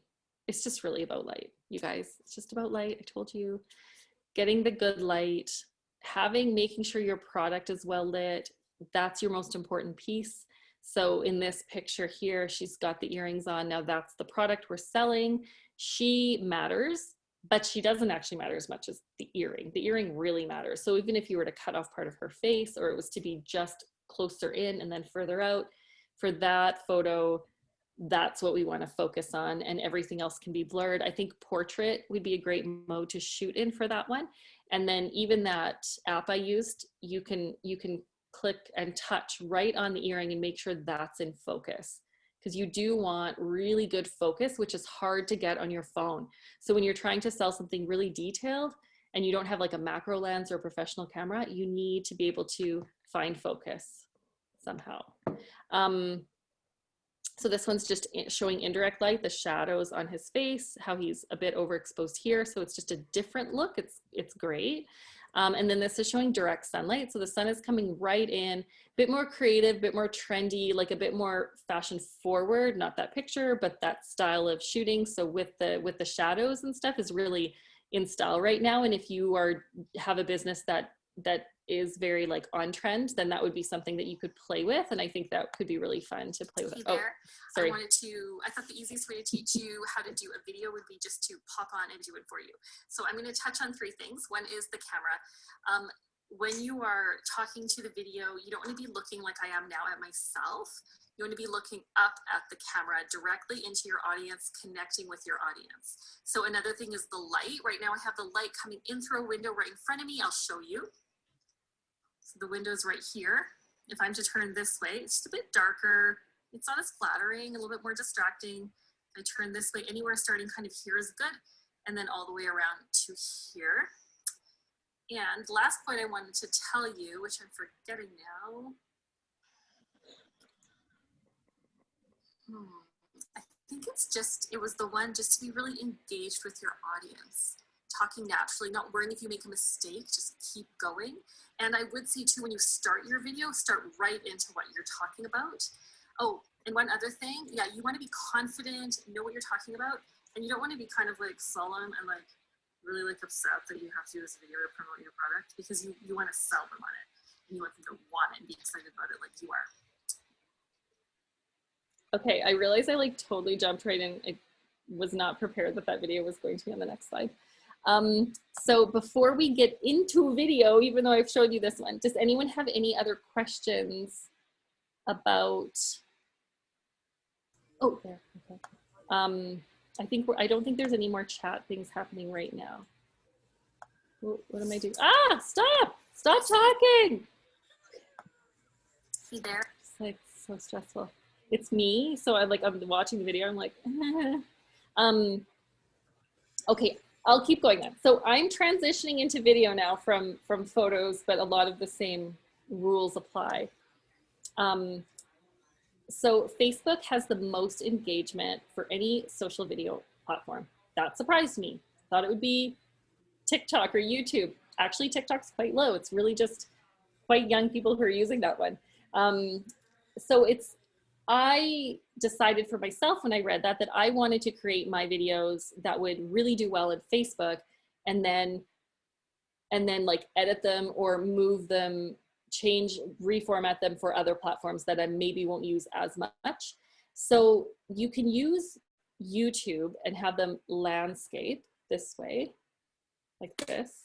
S5: it's just really about light, you guys. It's just about light. I told you, getting the good light, making sure your product is well lit. That's your most important piece. So in this picture here, she's got the earrings on. Now that's the product we're selling. She matters, but she doesn't actually matter as much as the earring. The earring really matters. So even if you were to cut off part of her face, or it was to be just closer in and then further out, for that photo, that's what we want to focus on, and everything else can be blurred. I think portrait would be a great mode to shoot in for that one. And then even that app I used, you can click and touch right on the earring and make sure that's in focus, because you do want really good focus, which is hard to get on your phone. So when you're trying to sell something really detailed and you don't have like a macro lens or a professional camera, you need to be able to find focus somehow. So this one's just showing indirect light, the shadows on his face, how he's a bit overexposed here. So it's just a different look. It's great. And then this is showing direct sunlight. So the sun is coming right in, a bit more creative, a bit more trendy, like a bit more fashion forward, not that picture, but that style of shooting. So with the shadows and stuff is really in style right now. And if you have a business that is very like on trend, then that would be something that you could play with. And I think that could be really fun to play with.
S8: Hey
S5: Oh,
S8: there.
S5: sorry.
S8: I thought the easiest way to teach you how to do a video would be just to pop on and do it for you. So I'm going to touch on three things. One is the camera. When you are talking to the video, you don't want to be looking like I am now at myself. You want to be looking up at the camera directly into your audience, connecting with your audience. So another thing is the light. Right now I have the light coming in through a window right in front of me. I'll show you. So the window's right here. If I'm to turn this way, it's just a bit darker. It's not as flattering, a little bit more distracting. If I turn this way, anywhere starting kind of here is good. And then all the way around to here. And last point I wanted to tell you, which I'm forgetting now. I think it was the one just to be really engaged with your audience, talking naturally, not worrying if you make a mistake, just keep going. And I would say too, when you start your video, start right into what you're talking about. Oh, and one other thing, yeah, you want to be confident, know what you're talking about, and you don't want to be kind of like solemn and like really like upset that you have to do this video to promote your product, because you want to sell them on it and you want them to want it and be excited about it like you are.
S5: Okay, I realized I like totally jumped right in. I was not prepared that that video was going to be on the next slide. So before we get into video, even though I've showed you this one, does anyone have any other questions about, oh, there, okay. I don't think there's any more chat things happening right now. What am I doing? Ah, stop talking.
S8: See there?
S5: It's like so stressful. It's me, so I'm watching the video, I'm like, okay, I'll keep going then. So I'm transitioning into video now from photos, but a lot of the same rules apply. So Facebook has the most engagement for any social video platform. That surprised me. Thought it would be TikTok or YouTube. Actually, TikTok's quite low. It's really just quite young people who are using that one. So I decided for myself when I read that I wanted to create my videos that would really do well in Facebook, and then like edit them or move them, change, reformat them for other platforms that I maybe won't use as much. So you can use YouTube and have them landscape this way, like this.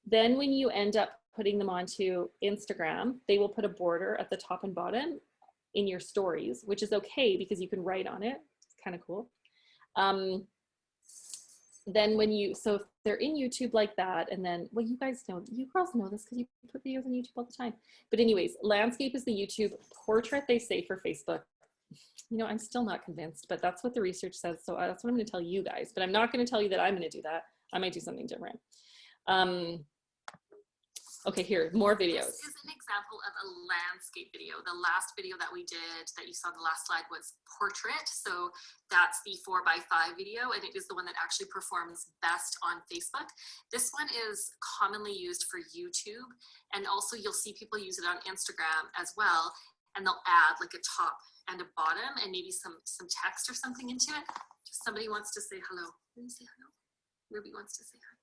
S5: Then when you end up putting them onto Instagram, they will put a border at the top and bottom in your stories, which is okay because you can write on it. It's kind of cool. Then so if they're in YouTube like that, and then, well, you girls know this because you put videos on YouTube all the time. But anyways, landscape is the YouTube, portrait they say for Facebook. You know, I'm still not convinced, but that's what the research says. So that's what I'm going to tell you guys, but I'm not going to tell you that I'm going to do that. I might do something different. Okay, here, more videos.
S8: This is an example of a landscape video. The last video that we did that you saw on the last slide was portrait. So that's the 4x5 video, and it is the one that actually performs best on Facebook. This one is commonly used for YouTube, and also you'll see people use it on Instagram as well, and they'll add like a top and a bottom and maybe some text or something into it. Somebody wants to say hello. Let me say hello. Ruby wants to say hi.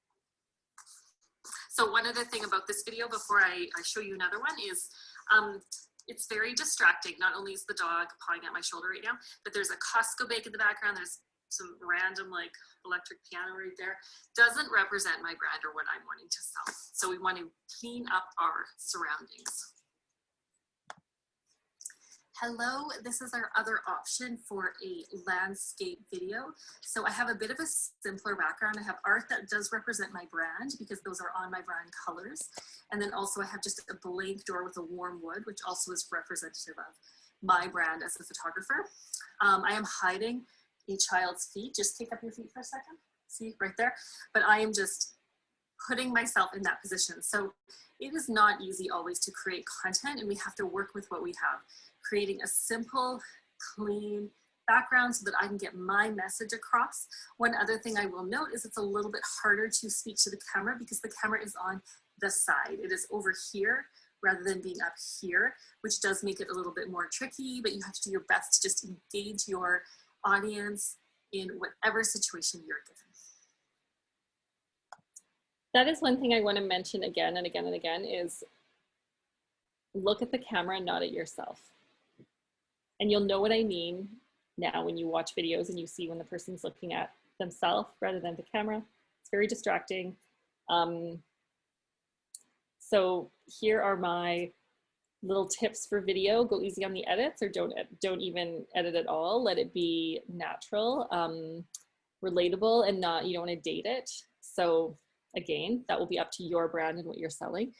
S8: So one other thing about this video before I show you another one is it's very distracting. Not only is the dog pawing at my shoulder right now, but there's a Costco bag in the background. There's some random like electric piano right there. Doesn't represent my brand or what I'm wanting to sell. So we want to clean up our surroundings. Hello, this is our other option for a landscape video. So I have a bit of a simpler background. I have art that does represent my brand because those are on my brand colors. And then also I have just a blank door with a warm wood, which also is representative of my brand as a photographer. I am hiding a child's feet. Just take up your feet for a second. See right there. But I am just putting myself in that position. So it is not easy always to create content, and we have to work with what we have. Creating a simple, clean background so that I can get my message across. One other thing I will note is it's a little bit harder to speak to the camera because the camera is on the side. It is over here rather than being up here, which does make it a little bit more tricky, but you have to do your best to just engage your audience in whatever situation you're given.
S5: That is one thing I want to mention again and again and again is look at the camera, not at yourself. And you'll know what I mean now when you watch videos and you see when the person's looking at themselves rather than the camera. It's very distracting. So here are my little tips for video. Go easy on the edits, or don't even edit at all. Let it be natural, relatable, and you don't want to date it. So again, that will be up to your brand and what you're selling.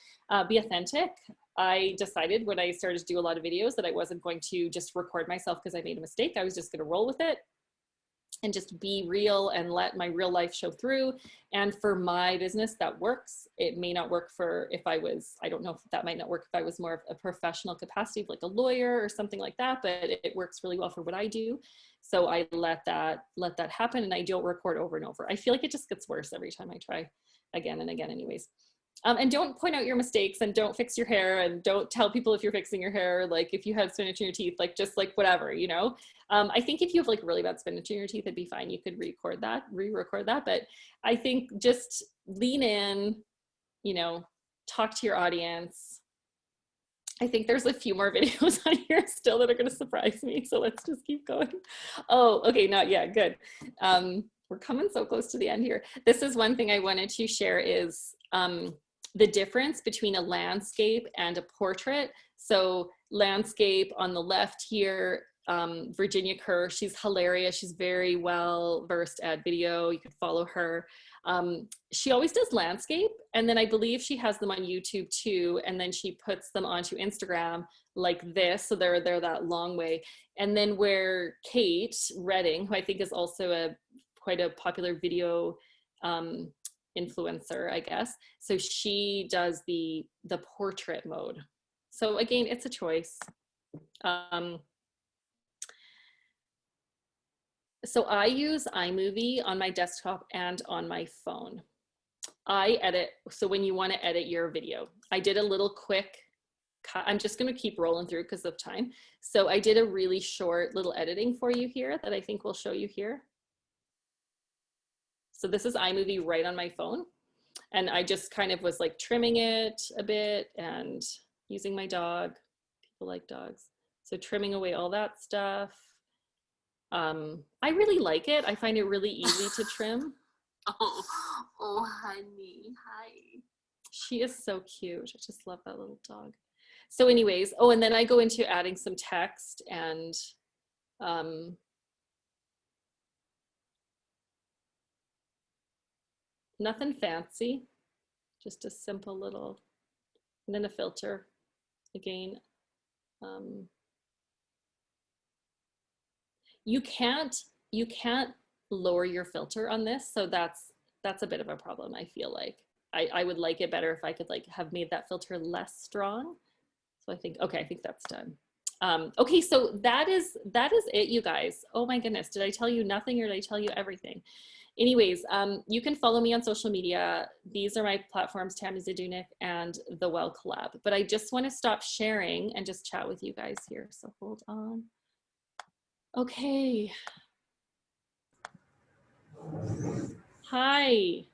S5: Be authentic. I decided when I started to do a lot of videos that I wasn't going to just record myself because I made a mistake. I was just going to roll with it. and just be real and let my real life show through. And for my business, that works. It may not work for if I was, I don't know if that might not work if I was more of a professional capacity, like a lawyer or something like that, but it works really well for what I do. So I let that happen, and I don't record over and over. I feel like it just gets worse every time I try again and again anyways. And don't point out your mistakes, and don't fix your hair, and don't tell people if you're fixing your hair, like if you had spinach in your teeth, like just like whatever, you know. I think if you have like really bad spinach in your teeth, it'd be fine. You could re-record that. But I think just lean in, you know, talk to your audience. I think there's a few more videos on here still that are going to surprise me. So let's just keep going. Oh, okay. Not yet. Good. We're coming so close to the end here. This is one thing I wanted to share is, the difference between a landscape and a portrait. So landscape on the left here, Virginia Kerr, she's hilarious. She's very well versed at video. You could follow her. She always does landscape. And then I believe she has them on YouTube too. And then she puts them onto Instagram like this. So they're that long way. And then where Kate Redding, who I think is also quite a popular video influencer, I guess. So she does the portrait mode. So again, it's a choice. So I use iMovie on my desktop and on my phone. I edit, so when you want to edit your video, I did a little quick cut. I'm just going to keep rolling through because of time. So I did a really short little editing for you here that I think will show you here. So this is iMovie right on my phone. And I just kind of was like trimming it a bit and using my dog. People like dogs. So trimming away all that stuff. I really like it. I find it really easy to trim.
S8: Oh, honey, hi.
S5: She is so cute. I just love that little dog. So anyways, oh, and then I go into adding some text and nothing fancy, just a simple little, and then a filter again. You can't lower your filter on this, so that's a bit of a problem. I feel like I would like it better if I could like have made that filter less strong. So I think, okay, I think that's done. Okay, so that is it, you guys. Oh my goodness, did I tell you nothing or did I tell you everything? Anyways, you can follow me on social media. These are my platforms, Tammy Zdunich and The Well Collab. But I just want to stop sharing and just chat with you guys here. So hold on. Okay. Hi.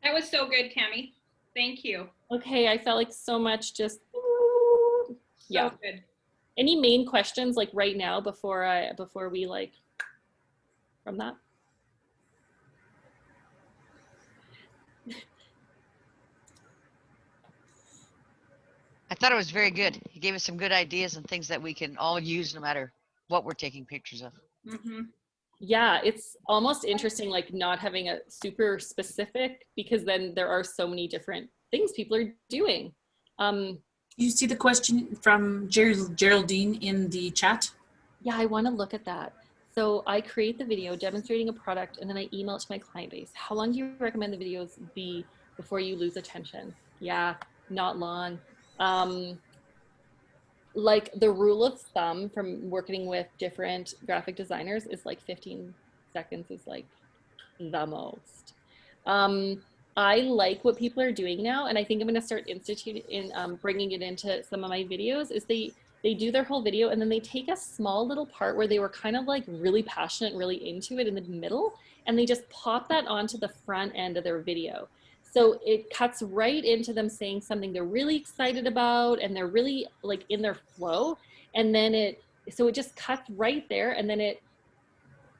S4: That was so good, Tammy. Thank you.
S5: Okay, I felt like so much just, yeah.
S4: So good.
S5: Any main questions like right now before we like from that?
S1: I thought it was very good. You gave us some good ideas and things that we can all use no matter what we're taking pictures of.
S4: Mm-hmm.
S5: Yeah, it's almost interesting, like not having a super specific, because then there are so many different things people are doing.
S2: You see the question from Geraldine in the chat?
S5: Yeah, I want to look at that. So I create the video demonstrating a product and then I email it to my client base. How long do you recommend the videos be before you lose attention? Yeah, not long. Like the rule of thumb from working with different graphic designers is like 15 seconds is like the most. I like what people are doing now, and I think I'm going to start bringing it into some of my videos. Is they do their whole video and then they take a small little part where they were kind of like really passionate, really into it in the middle, and they just pop that onto the front end of their video. So it cuts right into them saying something they're really excited about and they're really like in their flow. And then so it just cuts right there, and then it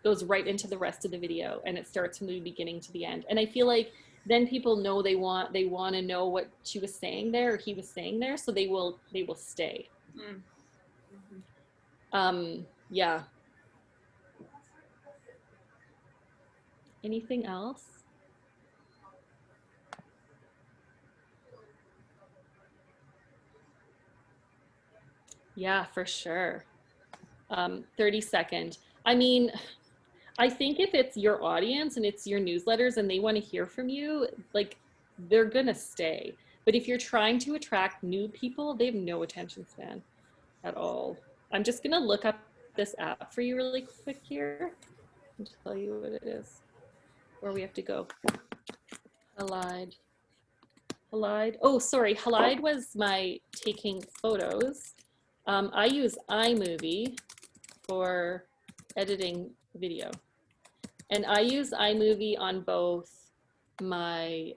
S5: goes right into the rest of the video, and it starts from the beginning to the end. And I feel like then people know they want to know what she was saying there or he was saying there, so they will stay. Yeah. Anything else? Yeah, for sure. 30 second. I mean, I think if it's your audience and it's your newsletters and they want to hear from you, like they're going to stay. But if you're trying to attract new people, they have no attention span at all. I'm just going to look up this app for you really quick here and tell you what it is, where we have to go. Halide. Oh, sorry. Halide was my taking photos. I use iMovie for editing video. And I use iMovie on both my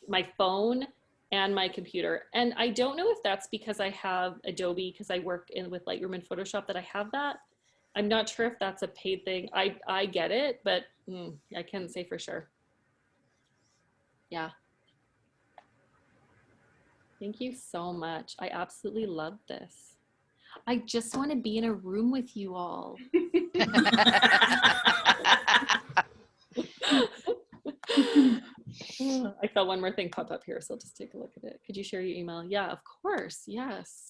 S5: my phone and my computer. And I don't know if that's because I have Adobe, because I work with Lightroom and Photoshop, that I have that. I'm not sure if that's a paid thing. I get it, but I can't say for sure. Yeah. Thank you so much. I absolutely love this. I just want to be in a room with you all. I saw one more thing pop up here, so I'll just take a look at it. Could you share your email? Yeah, of course. Yes.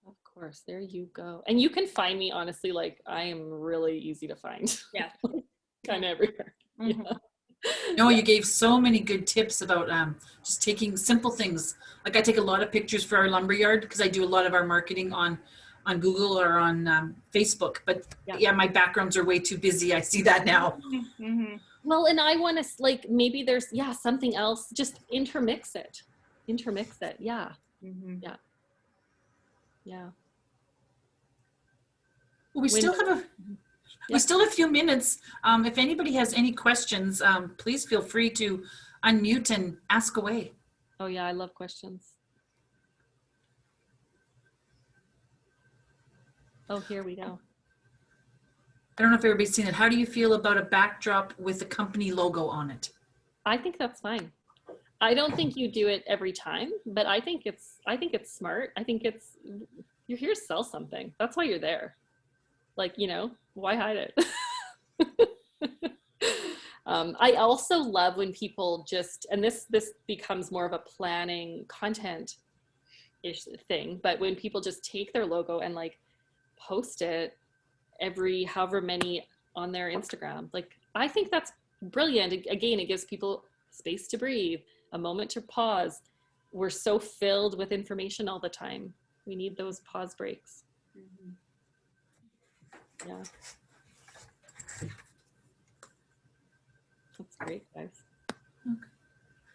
S5: Of course. There you go. And you can find me, honestly, like I am really easy to find.
S4: Yeah.
S5: Kind of everywhere.
S4: Mm-hmm.
S5: Yeah.
S2: No, you gave so many good tips about just taking simple things. Like I take a lot of pictures for our lumberyard because I do a lot of our marketing on Google or on Facebook. But yeah, my backgrounds are way too busy. I see that now.
S4: Mm-hmm.
S5: Well, and I want to like, maybe there's, something else, just intermix it. Yeah.
S4: Mm-hmm.
S5: Yeah. Yeah.
S2: Well, we still have a few minutes. If anybody has any questions, please feel free to unmute and ask away.
S5: Oh yeah, I love questions. Oh, here we go.
S2: I don't know if everybody's seen it. How do you feel about a backdrop with the company logo on it?
S5: I think that's fine. I don't think you do it every time, but I think it's smart. I think you're here to sell something. That's why you're there. Like, why hide it? I also love when people just, and this becomes more of a planning content-ish thing, but when people just take their logo and like post it every however many on their Instagram. Like, I think that's brilliant. Again, it gives people space to breathe, a moment to pause. We're so filled with information all the time. We need those pause breaks. Mm-hmm. Yeah. That's great, guys.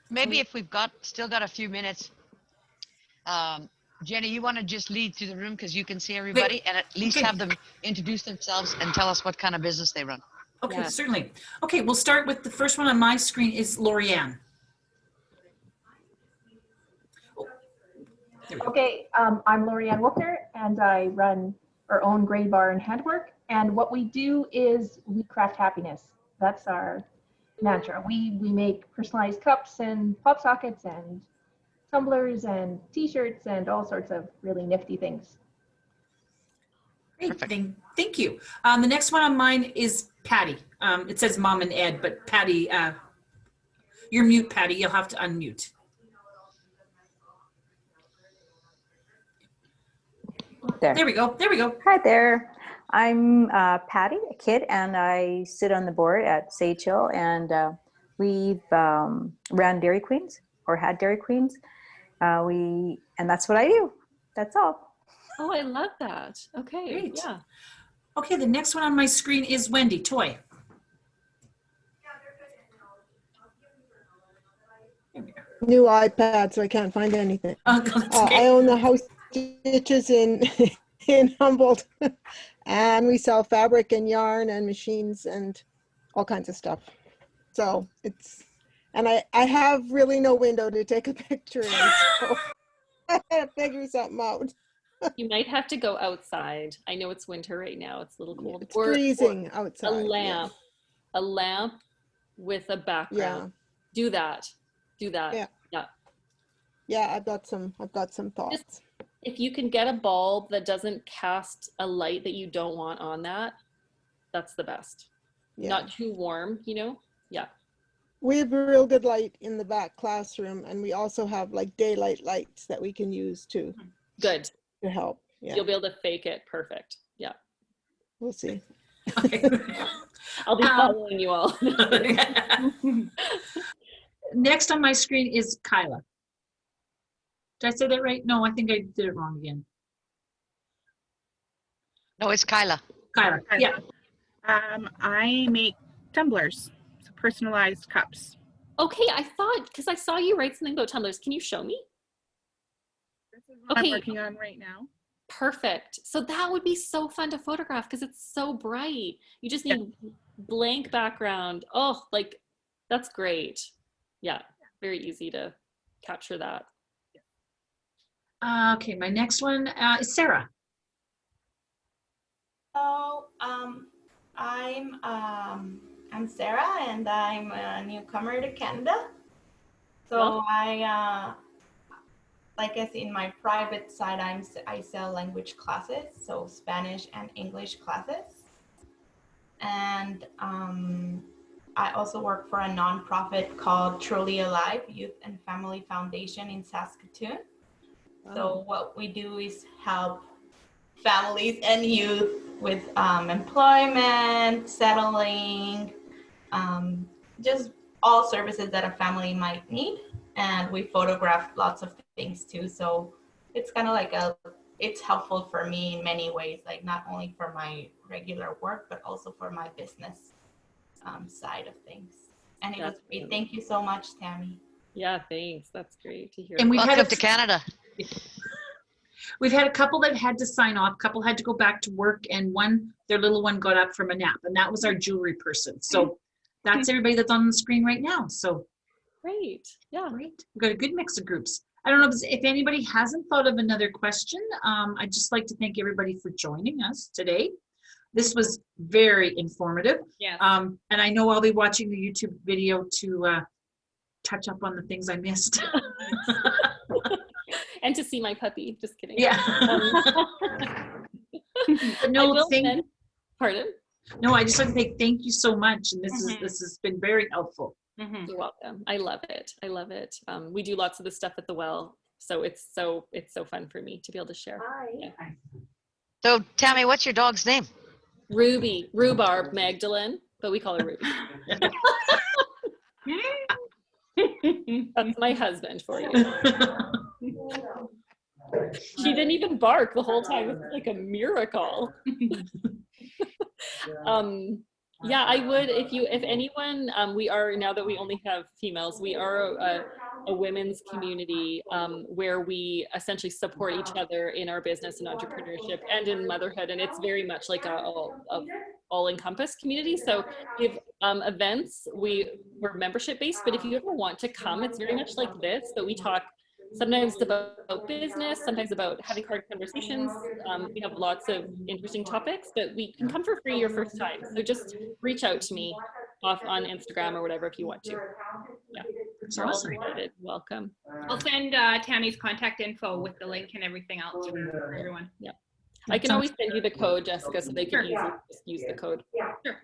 S1: Maybe if we've still got a few minutes, Jenny, you want to just lead through the room because you can see everybody and at least have them introduce themselves and tell us what kind of business they run.
S2: Okay,
S5: Yeah.
S2: certainly. Okay, we'll start with the first one on my screen is Lorianne.
S9: Okay, I'm Lorianne Wookner, and I run our own Gray Barn Handwork. And what we do is we craft happiness. That's our mantra. We make personalized cups and pop sockets and tumblers and T-shirts and all sorts of really nifty things.
S2: Great, thank you. The next one on mine is Patty. It says Mom and Ed, but Patty, you're mute, Patty. You'll have to unmute. There we go. There we go.
S3: Hi there. I'm Patty, a kid, and I sit on the board at Sage Hill, and we've ran Dairy Queens or had Dairy Queens. And that's what I do. That's all.
S5: Oh, I love that. Okay.
S2: Great.
S5: Yeah.
S2: Okay, the next one on my screen is Wendy Toy.
S10: New iPad, so I can't find anything.
S2: Okay.
S10: I own the house stitches in Humboldt, and we sell fabric and yarn and machines and all kinds of stuff. So and I have really no window to take a picture in, so I gotta figure something out.
S5: You might have to go outside. I know it's winter right now. It's a little cold.
S10: It's freezing outside.
S5: A lamp with a background. Do that.
S10: Yeah, I've got some thoughts.
S5: Just, if you can get a bulb that doesn't cast a light that you don't want on that, that's the best.
S10: Yeah.
S5: Not too warm, Yeah.
S10: We have a real good light in the back classroom, and we also have like daylight lights that we can use too.
S5: Good.
S10: to help. Yeah,
S5: You'll be able to fake it. Perfect. Yeah.
S10: we'll see.
S2: Okay.
S5: I'll be following you all.
S2: Next on my screen is Kyla. Did I say that right? No, I think I did it wrong again.
S1: No, it's Kyla.
S2: Kyla, yeah.
S11: I make tumblers, so personalized cups.
S5: Okay, I thought, because I saw you write something about tumblers. Can you show me?
S11: This is what
S5: Okay.
S11: I'm working on right now.
S5: Perfect. So that would be so fun to photograph because it's so bright. You just need blank background. Oh, like that's great. Yeah, very easy to capture that.
S2: Okay, my next one is Sarah.
S12: So I'm Sarah, and I'm a newcomer to Canada. So
S5: Well,
S12: like I say, in my private side, I sell language classes, so Spanish and English classes, and I also work for a nonprofit called Truly Alive Youth and Family Foundation in Saskatoon.
S5: wow.
S12: So what we do is help families and youth with employment, settling, just all services that a family might need. And we photograph lots of things too. So it's kind of like it's helpful for me in many ways, like not only for my regular work, but also for my business side of things. And it was great. Thank you so much, Tammy.
S5: Yeah, thanks. That's great to hear.
S2: And we've
S1: Welcome
S2: had
S1: to Canada.
S2: We've had a couple that had to sign off, a couple had to go back to work, and their little one got up from a nap, and that was our jewelry person. So that's everybody that's on the screen right now. So
S5: Great. Yeah.
S2: great. We've got a good mix of groups. I don't know if anybody hasn't thought of another question. I'd just like to thank everybody for joining us today. This was very informative.
S4: Yes.
S2: And I know I'll be watching the YouTube video to touch up on the things I missed.
S5: And to see my puppy. Just kidding.
S2: Yeah.
S5: I
S2: No,
S5: will pardon?
S2: No, I just like to say thank you so much. And this has been very helpful.
S5: You're welcome. I love it. I love it. We do lots of the stuff at the well. So it's so fun for me to be able to share. Yeah.
S1: So, Tammy, what's your dog's name?
S5: Ruby, Rhubarb Magdalene, but we call her Ruby. That's my husband for you. She didn't even bark the whole time. It's like a miracle. Yeah, I would, if anyone, we are, now that we only have females, we are a women's community where we essentially support each other in our business and entrepreneurship and in motherhood. And it's very much like a all-encompass community. So we have events, we're membership based, but if you ever want to come, it's very much like this, but we talk sometimes about business, sometimes about having hard conversations. We have lots of interesting topics, but we can come for free your first time. So just reach out to me on Instagram or whatever if you want to. Yeah, you're all invited. Welcome.
S4: I'll send Tammy's contact info with the link and everything else for everyone.
S5: Yeah. I can always send you the code, Jessica, so they can easily just use the code.
S4: Sure.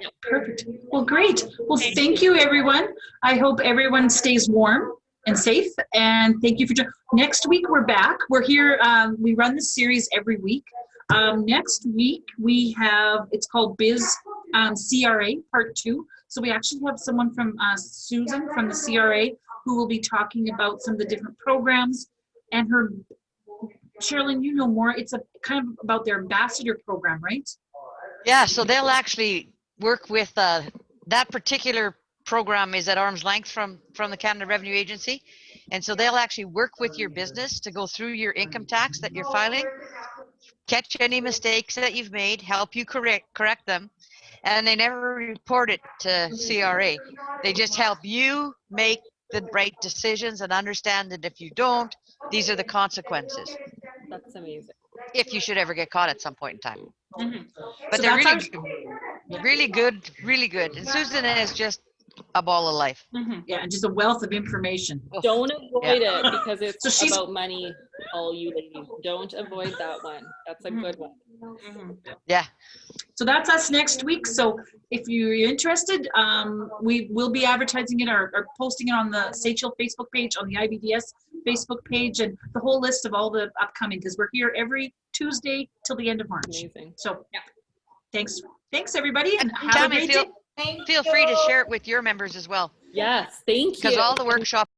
S2: Yeah, perfect. Well, great. Well, thank you, everyone. I hope everyone stays warm and safe. And thank you for joining. Next week, we're back. We're here. We run this series every week. Next week, we have, it's called BIZ CRA Part 2. So we actually have someone from Susan from the CRA who will be talking about some of the different programs and her, Sherilyn, you know more. It's a kind of about their ambassador program, right?
S1: Yeah, so they'll actually work with that particular program is at arm's length from the Canada Revenue Agency. And so they'll actually work with your business to go through your income tax that you're filing, catch any mistakes that you've made, help you correct them. And they never report it to CRA. They just help you make the right decisions and understand that if you don't, these are the consequences.
S5: That's amazing.
S1: If you should ever get caught at some point in time. But
S2: So
S1: they're
S2: that's
S1: really good, really good. And Susan is just a ball of life.
S2: Yeah, and just a wealth of information.
S5: Don't avoid it because it's
S2: So she's-
S5: about money, all you ladies. Don't avoid that one. That's a good one.
S1: Yeah.
S2: So that's us next week. So if you're interested, we will be advertising it or posting it on the Sage Hill Facebook page, on the IBDS Facebook page, and the whole list of all the upcoming, because we're here every Tuesday till the end of March.
S5: Amazing.
S2: So yeah, thanks everybody, and have
S1: Tammy,
S2: a great day.
S1: feel free to share it with your members as well.
S5: Yes, thank you.
S1: Because all the workshops